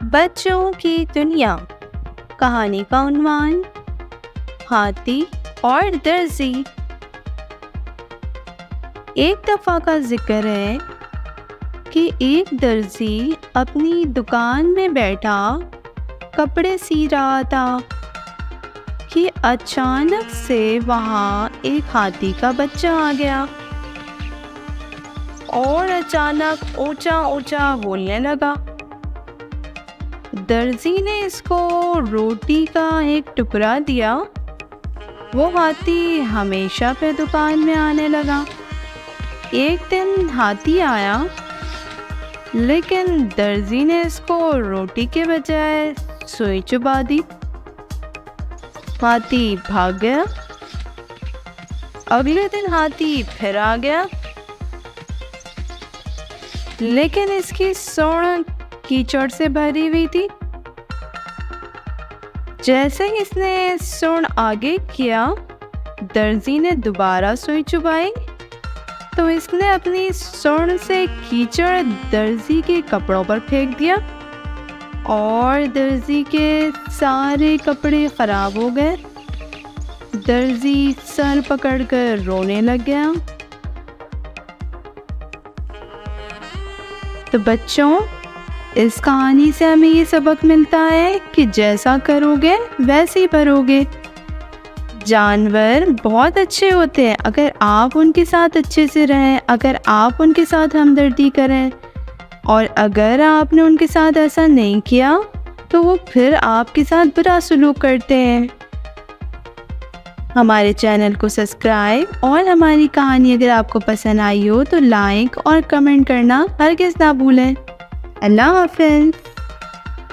बच्चों की दुनिया। कहानी का उन्वान, हाथी और दर्जी। एक दफ़ा का जिक्र है कि एक दर्जी अपनी दुकान में बैठा कपड़े सी रहा था कि अचानक से वहाँ एक हाथी का बच्चा आ गया और अचानक ऊंचा ऊंचा बोलने लगा। दर्जी ने इसको रोटी का एक टुकड़ा दिया। वो हाथी हमेशा पे दुकान में आने लगा। एक दिन हाथी आया, लेकिन दर्जी ने इसको रोटी के बजाय सुई चुबा दी। हाथी भाग गया। अगले दिन हाथी फिर आ गया, लेकिन इसकी सूंड कीचड़ से भरी हुई थी। जैसे ही इसने सूंड आगे किया, दर्जी ने दोबारा सुई चुभाई तो इसने अपनी सूंड से कीचड़ दर्जी के कपड़ों पर फेंक दिया और दर्जी के सारे कपड़े खराब हो गए। दर्जी सर पकड़कर रोने लग गया। तो बच्चों, इस कहानी से हमें ये सबक मिलता है कि जैसा करोगे वैसे ही भरोगे। जानवर बहुत अच्छे होते हैं अगर आप उनके साथ अच्छे से रहें, अगर आप उनके साथ हमदर्दी करें, और अगर आपने उनके साथ ऐसा नहीं किया तो वो फिर आपके साथ बुरा सलूक करते हैं। हमारे चैनल को सब्सक्राइब और हमारी कहानी अगर आपको पसंद आई हो तो लाइक और कमेंट करना हरगिज़ ना भूलें। अल्लाह हाफ़िज़।